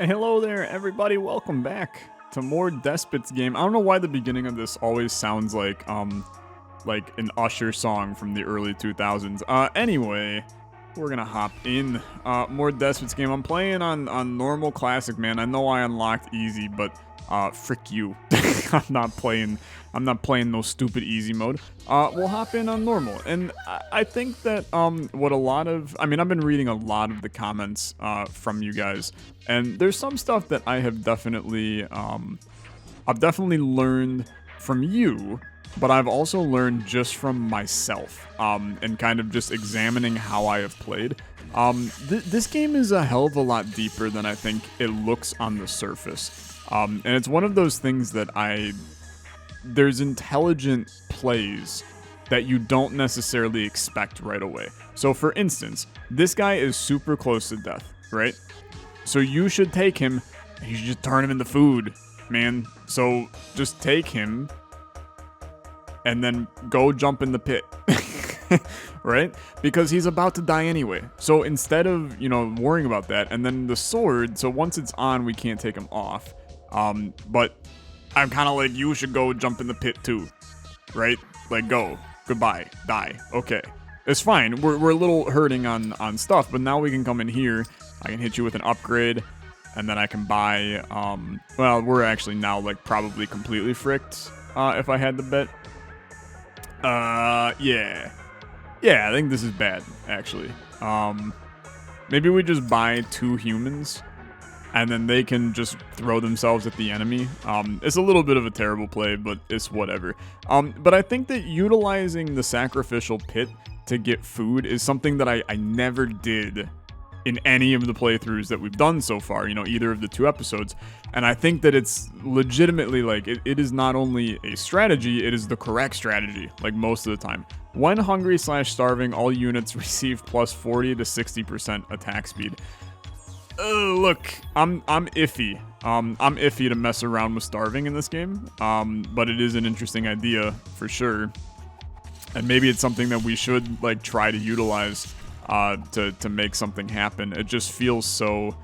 Hello there, everybody. Welcome back to more Despots Game. I don't know why the beginning of this always sounds like an Usher song from the early 2000s. Anyway, we're gonna hop in. More Despots Game. I'm playing on normal classic, man. I know I unlocked easy, but frick you. I'm not playing no stupid easy mode. We'll hop in on normal. And I think that I've been reading a lot of the comments from you guys, and there's some stuff that I've definitely learned from you, but I've also learned just from myself, and kind of just examining how I have played. This game is a hell of a lot deeper than I think it looks on the surface. And it's one of those things that there's intelligent plays that you don't necessarily expect right away. So for instance, this guy is super close to death, right? So you should take him, you should just turn him into food, man. So just take him and then go jump in the pit, right? Because he's about to die anyway. So instead of, worrying about that, and then the sword, so once it's on, we can't take him off. But I'm kind of like, you should go jump in the pit too, right? Like, go, goodbye, die, okay. It's fine, we're a little hurting on stuff, but now we can come in here, I can hit you with an upgrade, and then I can buy, well, we're actually now, like, probably completely fricked, if I had to bet. Yeah, I think this is bad, actually. Maybe we just buy 2 humans, and then they can just throw themselves at the enemy. It's a little bit of a terrible play, but it's whatever. But I think that utilizing the sacrificial pit to get food is something that I never did in any of the playthroughs that we've done so far, either of the 2 episodes. And I think that it's legitimately, like, it is not only a strategy, it is the correct strategy, like, most of the time. When hungry/starving, all units receive plus 40 to 60% attack speed. Look, I'm iffy. I'm iffy to mess around with starving in this game, but it is an interesting idea for sure. And maybe it's something that we should, like, try to utilize to make something happen. It just feels so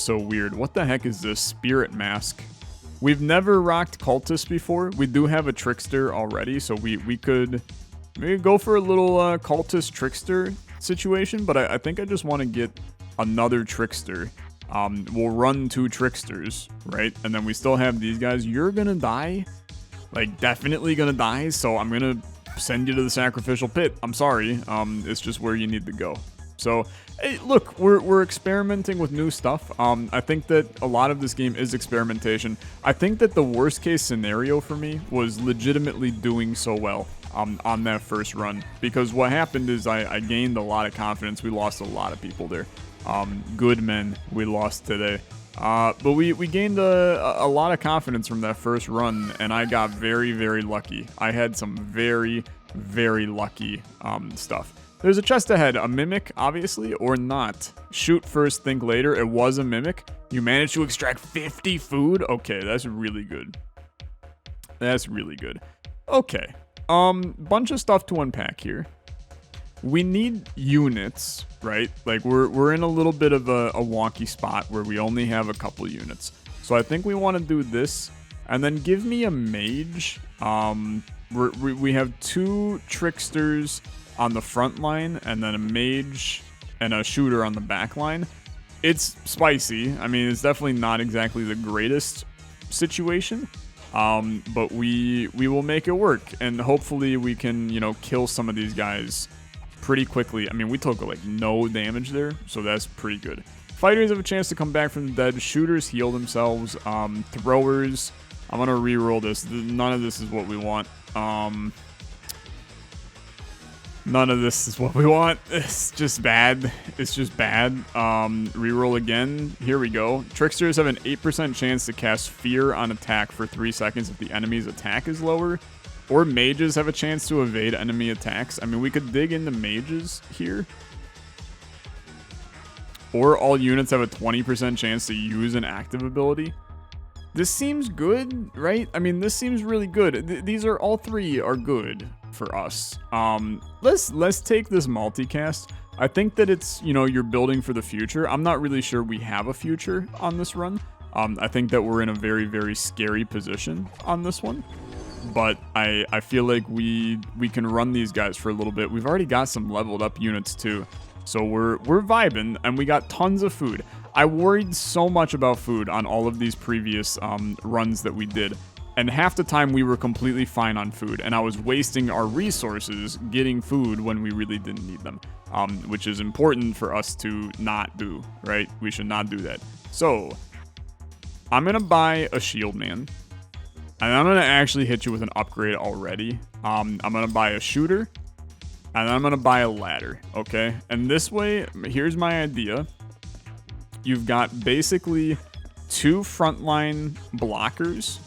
weird. What the heck is this? Spirit mask. We've never rocked cultist before. We do have a trickster already, so we could maybe go for a little cultist trickster situation, but I think I just want to get another trickster. We'll run 2 tricksters, right? And then we still have these guys. You're gonna die, like, definitely gonna die, so I'm gonna send you to the sacrificial pit. I'm sorry, it's just where you need to go. So, hey, look, we're experimenting with new stuff. I think that a lot of this game is experimentation. I think that the worst case scenario for me was legitimately doing so well on that first run, because what happened is I gained a lot of confidence. We lost a lot of people there. Good men we lost today. But we gained a lot of confidence from that first run, and I got very, very lucky. I had some very, very lucky stuff. There's a chest ahead, a mimic, obviously, or not. Shoot first, think later. It was a mimic. You managed to extract 50 food? Okay, that's really good. That's really good. Okay. Bunch of stuff to unpack here. We need units, right? Like, we're in a little bit of a wonky spot where we only have a couple units. So I think we want to do this, and then give me a mage. We have 2 tricksters on the front line, and then a mage and a shooter on the back line. It's spicy. I mean, it's definitely not exactly the greatest situation, but we will make it work, and hopefully we can, kill some of these guys pretty quickly. I mean, we took, like, no damage there, so that's pretty good. Fighters have a chance to come back from the dead. Shooters heal themselves. Throwers, I'm gonna reroll this. None of this is what we want. None of this is what we want. It's just bad. It's just bad. Reroll again. Here we go. Tricksters have an 8% chance to cast Fear on attack for 3 seconds if the enemy's attack is lower. Or mages have a chance to evade enemy attacks. I mean, we could dig into mages here. Or all units have a 20% chance to use an active ability. This seems good, right? I mean, this seems really good. These are all three are good for us. Let's take this multicast. I think that it's, you know, you're building for the future. I'm not really sure we have a future on this run. I think that we're in a very, very scary position on this one. But I feel like we can run these guys for a little bit. We've already got some leveled up units too. So we're vibing, and we got tons of food. I worried so much about food on all of these previous runs that we did. And half the time we were completely fine on food, and I was wasting our resources getting food when we really didn't need them, which is important for us to not do, right? We should not do that. So I'm going to buy a shield man, and I'm going to actually hit you with an upgrade already. I'm going to buy a shooter, and I'm going to buy a ladder, okay? And this way, here's my idea. You've got basically 2 frontline blockers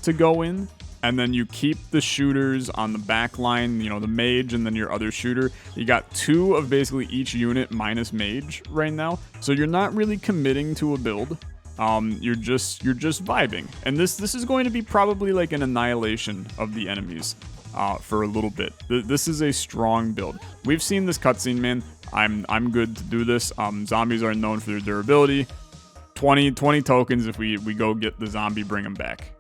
to go in, and then you keep the shooters on the back line, you know, the mage and then your other shooter. You got 2 of basically each unit minus mage right now, so you're not really committing to a build. You're just vibing, and this is going to be probably like an annihilation of the enemies for a little bit. This is a strong build. We've seen this cutscene, man. I'm good to do this. Zombies are known for their durability. 20 tokens if we go get the zombie, bring him back.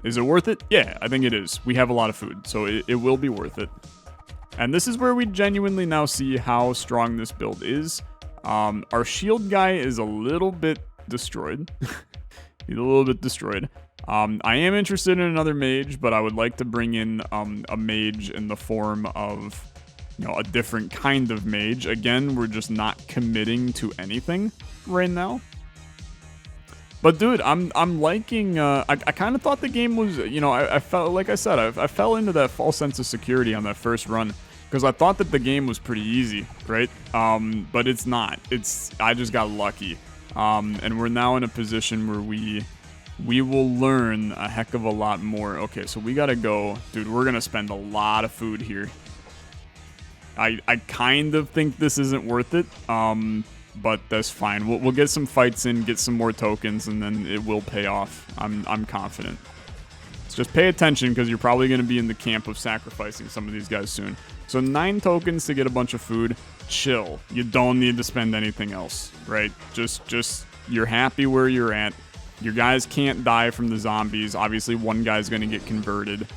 Is it worth it? Yeah, I think it is. We have a lot of food, so it will be worth it. And this is where we genuinely now see how strong this build is. Our shield guy is a little bit destroyed. He's a little bit destroyed. I am interested in another mage, but I would like to bring in a mage in the form of, you know, a different kind of mage. Again, we're just not committing to anything right now. But dude, I'm liking, I kind of thought the game was, you know, I felt, like I said, I fell into that false sense of security on that first run, because I thought that the game was pretty easy, right? But it's not. I just got lucky. And we're now in a position where we will learn a heck of a lot more. Okay, so we gotta go. Dude, we're gonna spend a lot of food here. I kind of think this isn't worth it, but that's fine. We'll get some fights in, get some more tokens, and then it will pay off. I'm confident. So just pay attention, because you're probably going to be in the camp of sacrificing some of these guys soon. So 9 tokens to get a bunch of food. Chill. You don't need to spend anything else, right? Just you're happy where you're at. Your guys can't die from the zombies. Obviously, one guy's going to get converted.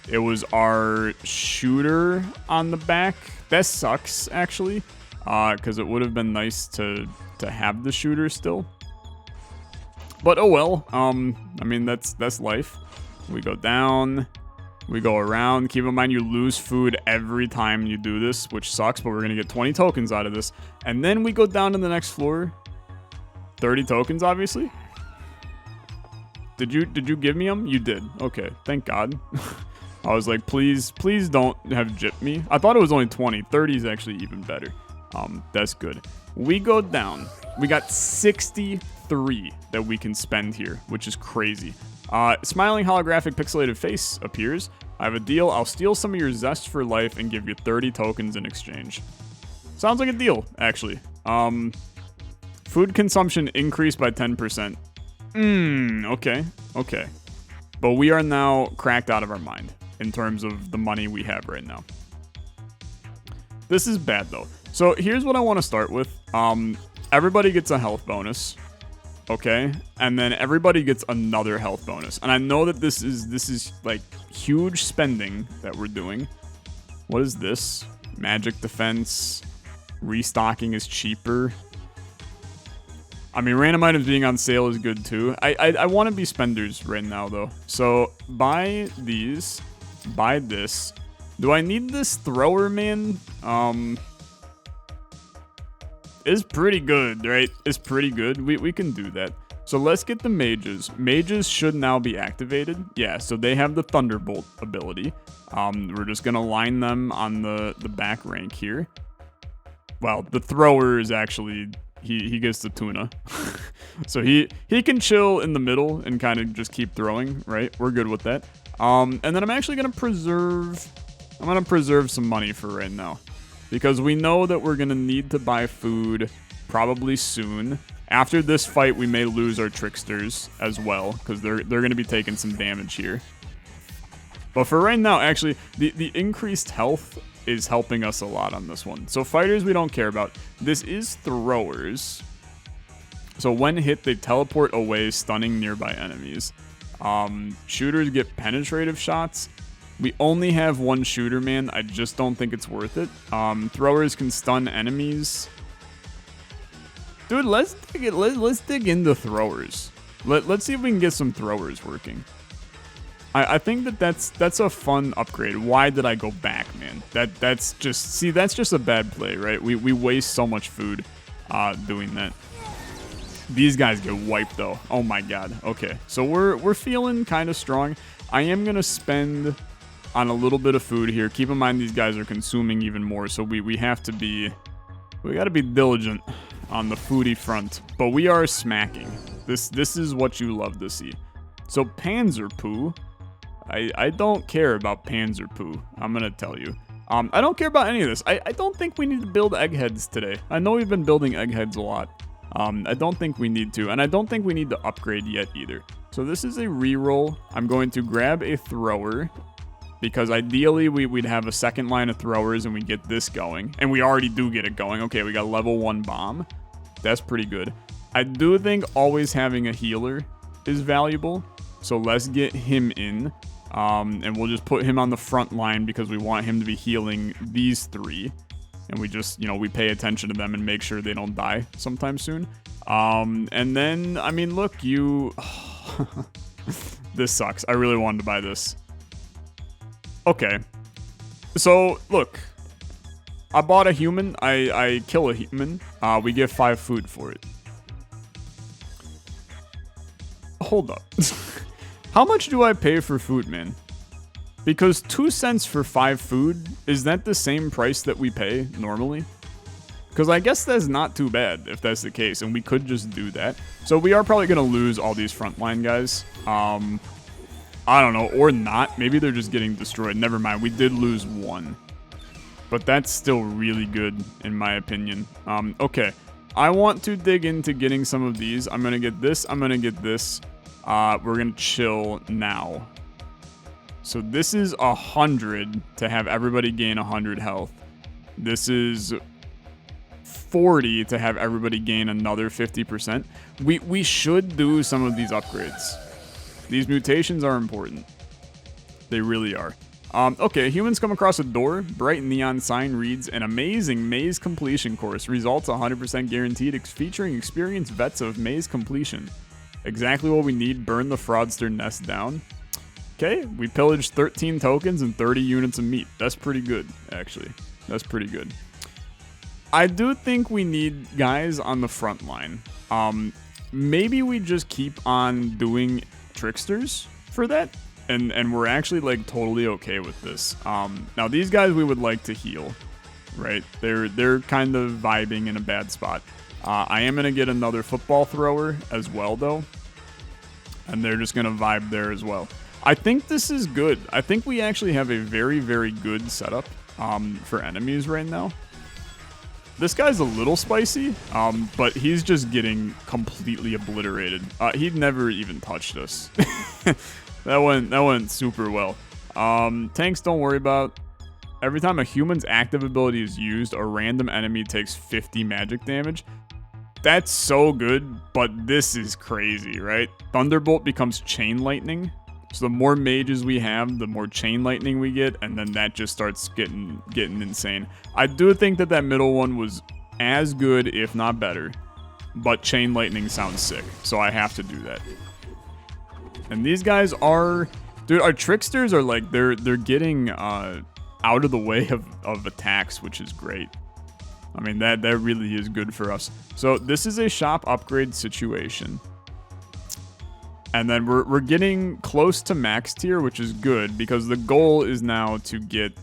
It was our shooter on the back. That sucks, actually, because it would have been nice to have the shooter still. But oh well. I mean, that's life. We go down. We go around. Keep in mind, you lose food every time you do this, which sucks, but we're going to get 20 tokens out of this. And then we go down to the next floor. 30 tokens, obviously. Did you give me them? You did. Okay, thank God. I was like, please don't have gypped me. I thought it was only 20. 30 is actually even better. That's good. We go down. We got 63 that we can spend here, which is crazy. Smiling holographic pixelated face appears. I have a deal. I'll steal some of your zest for life and give you 30 tokens in exchange. Sounds like a deal, actually. Food consumption increased by 10%. Okay. But we are now cracked out of our mind in terms of the money we have right now. This is bad, though. So here's what I want to start with. Everybody gets a health bonus. Okay, and then everybody gets another health bonus. And I know that this is like huge spending that we're doing. What is this? Magic defense. Restocking is cheaper. I mean, random items being on sale is good too. I want to be spenders right now though. So buy these. Buy this. Do I need this thrower, man? Is pretty good, right? It's pretty good. We can do that. So let's get the mages. Mages should now be activated. Yeah, so they have the Thunderbolt ability. We're just gonna line them on the back rank here. Well, the thrower is actually he gets the tuna. So he can chill in the middle and kind of just keep throwing, right? We're good with that. And then I'm actually gonna preserve some money for right now, because we know that we're going to need to buy food probably soon. After this fight, we may lose our tricksters as well, because they're going to be taking some damage here. But for right now, actually, the increased health is helping us a lot on this one. So fighters we don't care about. This is throwers. So when hit, they teleport away, stunning nearby enemies. Shooters get penetrative shots. We only have one shooter, man. I just don't think it's worth it. Throwers can stun enemies. Dude, let's dig into throwers. Let's see if we can get some throwers working. I think that's a fun upgrade. Why did I go back, man? That's just a bad play, right? We waste so much food doing that. These guys get wiped though. Oh my god. Okay, so we're feeling kind of strong. I am gonna spend on a little bit of food here. Keep in mind these guys are consuming even more, so we have to be, we gotta be diligent on the foodie front. But we are smacking. This is what you love to see. So Panzer Poo. I don't care about Panzer Poo, I'm gonna tell you. I don't care about any of this. I don't think we need to build eggheads today. I know we've been building eggheads a lot. I don't think we need to, and I don't think we need to upgrade yet either. So this is a reroll. I'm going to grab a thrower, because ideally we'd have a second line of throwers and we get this going. And we already do get it going. Okay, we got level 1 bomb. That's pretty good. I do think always having a healer is valuable. So let's get him in. And we'll just put him on the front line because we want him to be healing these 3. And we just, we pay attention to them and make sure they don't die sometime soon. And then, I mean, look, you... This sucks. I really wanted to buy this. Okay. So, look. I bought a human. I kill a human. We get 5 food for it. Hold up. How much do I pay for food, man? Because 2 cents for 5 food, is that the same price that we pay normally? Because I guess that's not too bad if that's the case, and we could just do that. So we are probably going to lose all these frontline guys. I don't know, or not. Maybe they're just getting destroyed. Never mind, we did lose 1. But that's still really good, in my opinion. Okay, I want to dig into getting some of these. I'm going to get this, I'm going to get this. We're going to chill now. So this is 100 to have everybody gain 100 health. This is 40 to have everybody gain another 50%. We should do some of these upgrades. These mutations are important. They really are. Okay, humans come across a door. Bright neon sign reads, an amazing maze completion course. Results 100% guaranteed, featuring experienced vets of maze completion. Exactly what we need. Burn the fraudster nest down. Okay, we pillaged 13 tokens and 30 units of meat. That's pretty good, actually. That's pretty good. I do think we need guys on the front line. Maybe we just keep on doing tricksters for that. And we're actually, like, totally okay with this. Now, these guys we would like to heal, right? They're kind of vibing in a bad spot. I am going to get another football thrower as well, though. And they're just going to vibe there as well. I think this is good. I think we actually have a very, very good setup for enemies right now. This guy's a little spicy, but he's just getting completely obliterated. He'd never even touched us. That went super well. Tanks, don't worry about. Every time a human's active ability is used, a random enemy takes 50 magic damage. That's so good, but this is crazy, right? Thunderbolt becomes chain lightning. So the more mages we have, the more chain lightning we get, and then that just starts getting insane. I do think that middle one was as good, if not better, but chain lightning sounds sick, so I have to do that. And these guys are, dude, our tricksters are like, they're getting out of the way of attacks, which is great. I mean, that really is good for us. So this is a shop upgrade situation. And then we're getting close to max tier, which is good because the goal is now to get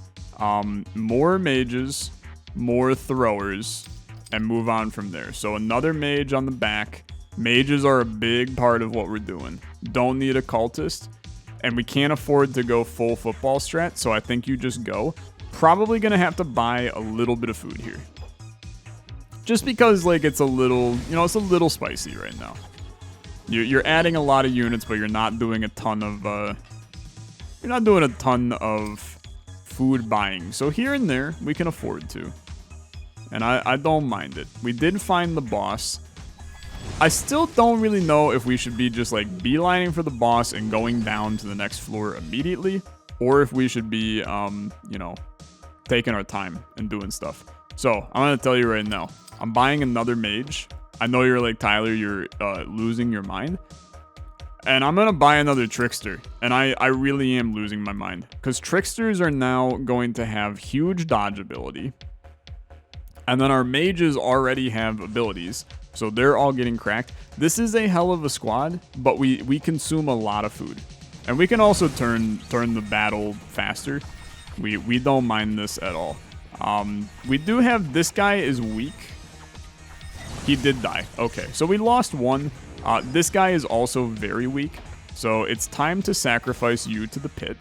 more mages, more throwers, and move on from there. So another mage on the back. Mages are a big part of what we're doing. Don't need a cultist, and we can't afford to go full football strat, so I think you just go. Probably gonna have to buy a little bit of food here. Just because, like, it's a little, you know, it's a little spicy right now. You're adding a lot of units, but you're not doing a ton of, food buying. So here and there, we can afford to. And I don't mind it. We did find the boss. I still don't really know if we should be just, like, beelining for the boss and going down to the next floor immediately, or if we should be, you know, taking our time and doing stuff. So, I'm going to tell you right now, I'm buying another mage. I know you're like, Tyler, you're losing your mind. And I'm going to buy another trickster. And I really am losing my mind. Because tricksters are now going to have huge dodge ability. And then our mages already have abilities. So they're all getting cracked. This is a hell of a squad, but we consume a lot of food. And we can also turn the battle faster. We don't mind this at all. We do have, this guy is weak. He did die. Okay, so we lost one. This guy is also very weak. So it's time to sacrifice you to the pit.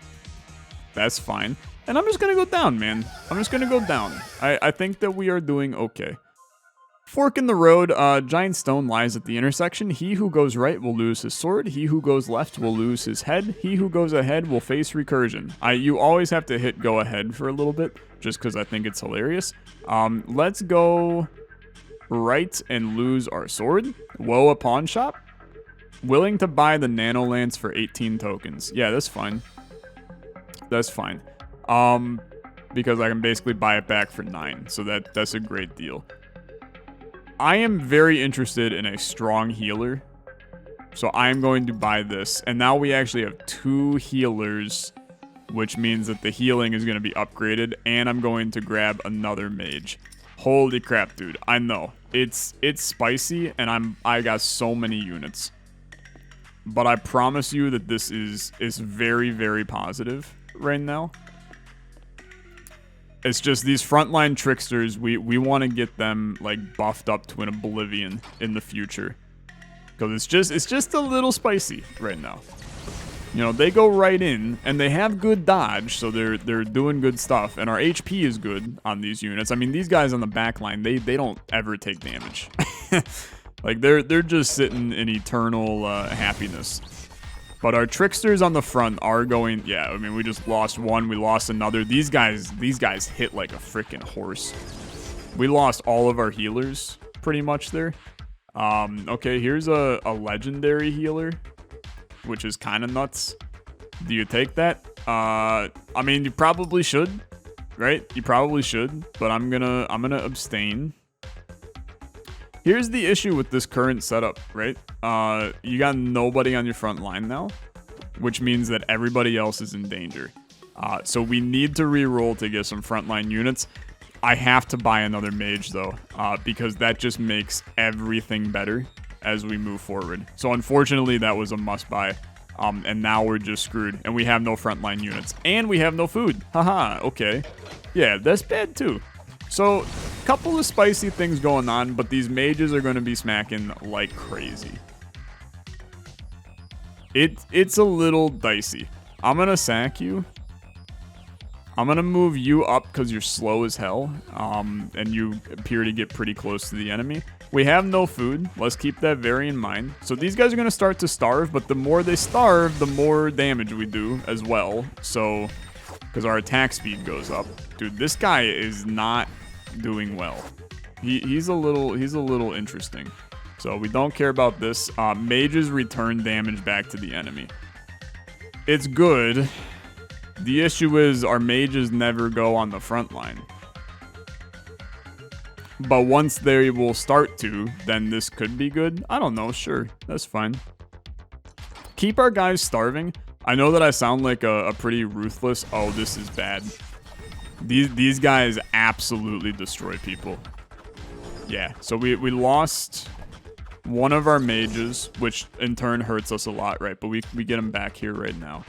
That's fine. And I'm just going to go down, man. I'm just going to go down. I think that we are doing okay. Fork in the road, giant stone lies at the intersection. He who goes right will lose his sword. He who goes left will lose his head. He who goes ahead will face recursion. You always have to hit go ahead for a little bit, just because I think it's hilarious. Let's go right and lose our sword. Whoa, a pawn shop. Willing to buy the nano lance for 18 tokens. Yeah, that's fine. That's fine. Because I can basically buy it back for 9, so that's a great deal. I am very interested in a strong healer, so I am going to buy this. And now we actually have 2 healers, which means that the healing is going to be upgraded, and I'm going to grab another mage. Holy crap, dude. I know. It's spicy, and I got so many units. But I promise you that this is very, very positive right now. It's just these frontline tricksters, we want to get them, like, buffed up to an oblivion in the future. Because it's just a little spicy right now. You know, they go right in, and they have good dodge, so they're doing good stuff. And our HP is good on these units. I mean, these guys on the back line, they don't ever take damage. Like, they're just sitting in eternal happiness. But our tricksters on the front are going, yeah, I mean, we just lost one, we lost another. These guys hit like a freaking horse. We lost all of our healers, pretty much there. Okay, here's a legendary healer, which is kind of nuts. Do you take that? I mean, you probably should, right? You probably should, but I'm gonna abstain. Here's the issue with this current setup, right? You got nobody on your front line now, which means that everybody else is in danger. So we need to reroll to get some frontline units. I have to buy another mage, though, because that just makes everything better as we move forward. So unfortunately, that was a must-buy, and now we're just screwed, and we have no frontline units, and we have no food. Haha, okay. Yeah, that's bad, too. So, couple of spicy things going on, but these mages are going to be smacking like crazy. It's a little dicey. I'm going to sack you. I'm going to move you up because you're slow as hell, and you appear to get pretty close to the enemy. We have no food. Let's keep that very in mind. So these guys are going to start to starve, but the more they starve, the more damage we do as well. So, because our attack speed goes up. Dude, this guy is not doing well. He's a little interesting. So we don't care about this. Mages return damage back to the enemy. It's good. The issue is our mages never go on the front line. But once they will start to, then this could be good. I don't know, sure. That's fine. Keep our guys starving. I know that I sound like a pretty ruthless... Oh, this is bad. These guys absolutely destroy people. Yeah, so we lost one of our mages, which in turn hurts us a lot, right? But we get him back here right now.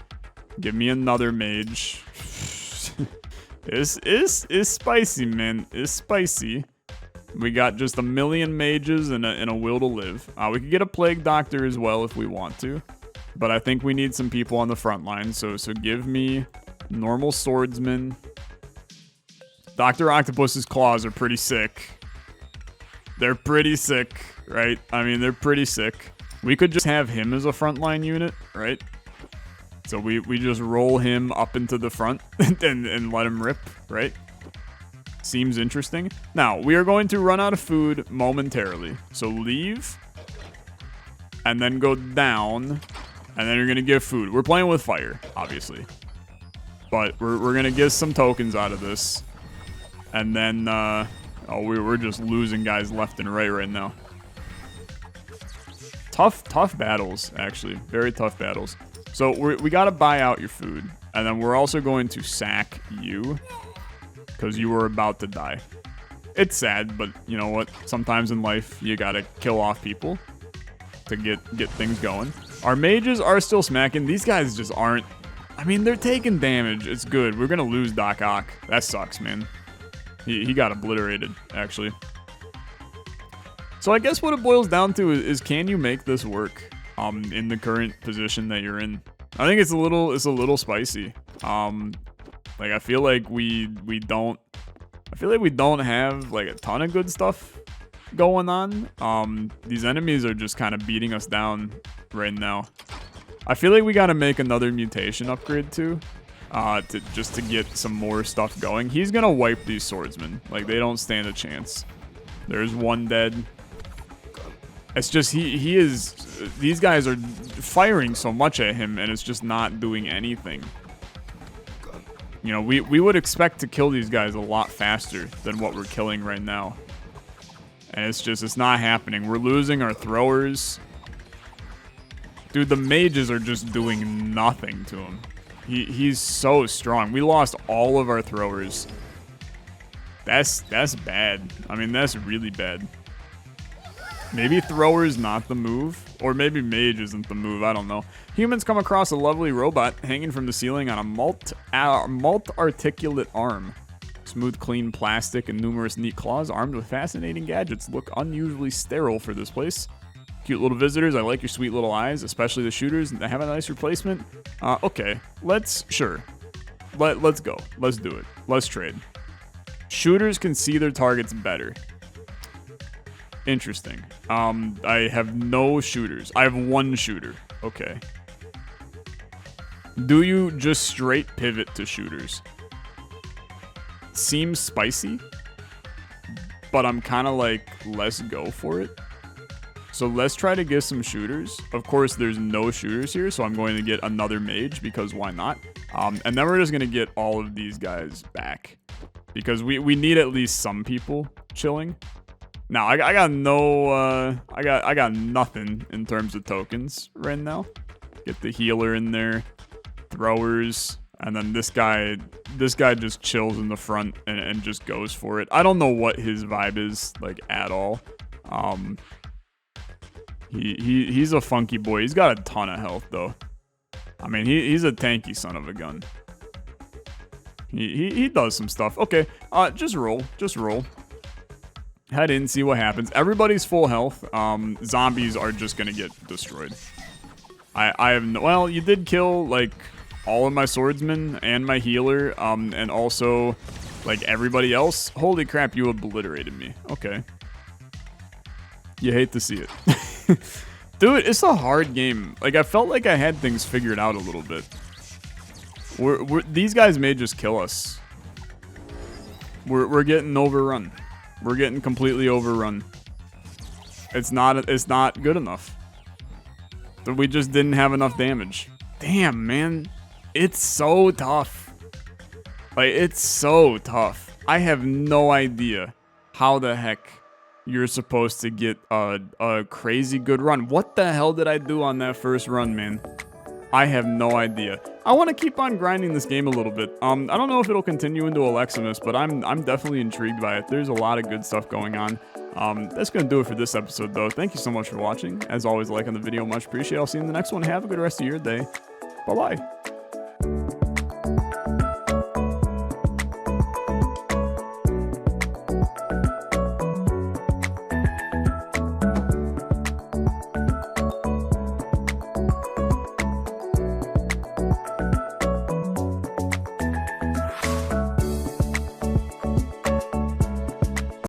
Give me another mage. It's spicy, man. It's spicy. We got just a million mages and a will to live. We could get a plague doctor as well if we want to. But I think we need some people on the front line. So give me normal swordsman. Dr. Octopus's claws are pretty sick. They're pretty sick, right? I mean, they're pretty sick. We could just have him as a frontline unit, right? So we just roll him up into the front and let him rip, right? Seems interesting. Now, we are going to run out of food momentarily. So leave. And then go down. And then you're going to give food. We're playing with fire, obviously. But we're going to get some tokens out of this. And then, we're just losing guys left and right now. Tough battles, actually. Very tough battles. So we got to buy out your food. And then we're also going to sack you. Because you were about to die. It's sad, but you know what? Sometimes in life, you got to kill off people to get things going. Our mages are still smacking. These guys just aren't. I mean, they're taking damage. It's good. We're going to lose Doc Ock. That sucks, man. He got obliterated, actually. So I guess what it boils down to is can you make this work in the current position that you're in? I think it's a little spicy. Like I feel like we don't have like a ton of good stuff going on. These enemies are just kind of beating us down right now. I feel like we got to make another mutation upgrade too. Just to get some more stuff going. He's gonna wipe these swordsmen. Like they don't stand a chance. There's one dead. It's just he is. These guys are firing so much at him, and it's just not doing anything. You know, we would expect to kill these guys a lot faster than what we're killing right now. And it's not happening. We're losing our throwers. Dude, the mages are just doing nothing to him. He's so strong. We lost all of our throwers. That's bad. I mean, that's really bad. Maybe thrower's not the move, or maybe mage isn't the move, I don't know. Humans come across a lovely robot hanging from the ceiling on a mult-articulate arm. Smooth, clean plastic and numerous neat claws armed with fascinating gadgets look unusually sterile for this place. Cute little visitors, I like your sweet little eyes, especially the shooters. They have a nice replacement. Okay, let's go. Let's do it. Let's trade. Shooters can see their targets better. Interesting. I have no shooters. I have one shooter. Okay. Do you just straight pivot to shooters? Seems spicy, but I'm kind of like, let's go for it. So let's try to get some shooters. Of course, there's no shooters here, so I'm going to get another mage because why not? And then we're just going to get all of these guys back because we need at least some people chilling. Now, I got no, I got nothing in terms of tokens right now. Get the healer in there, throwers, and then this guy just chills in the front and just goes for it. I don't know what his vibe is, like, at all. He's a funky boy. He's got a ton of health, though. I mean, he's a tanky son of a gun. He does some stuff. Okay, just roll. Head in, see what happens. Everybody's full health. Zombies are just gonna get destroyed. I have no... Well, you did kill, like, all of my swordsmen and my healer, and also, like, everybody else. Holy crap, you obliterated me. Okay. You hate to see it. Dude, it's a hard game. Like, I felt like I had things figured out a little bit. These guys may just kill us. We're getting overrun. We're getting completely overrun. It's not good enough. We just didn't have enough damage. Damn, man. It's so tough. Like, it's so tough. I have no idea how the heck you're supposed to get a crazy good run. What the hell did I do on that first run, man? I have no idea. I want to keep on grinding this game a little bit. I don't know if it'll continue into Aleximus, but I'm definitely intrigued by it. There's a lot of good stuff going on. That's going to do it for this episode, though. Thank you so much for watching. As always, like on the video, much appreciated. I'll see you in the next one. Have a good rest of your day. Bye-bye.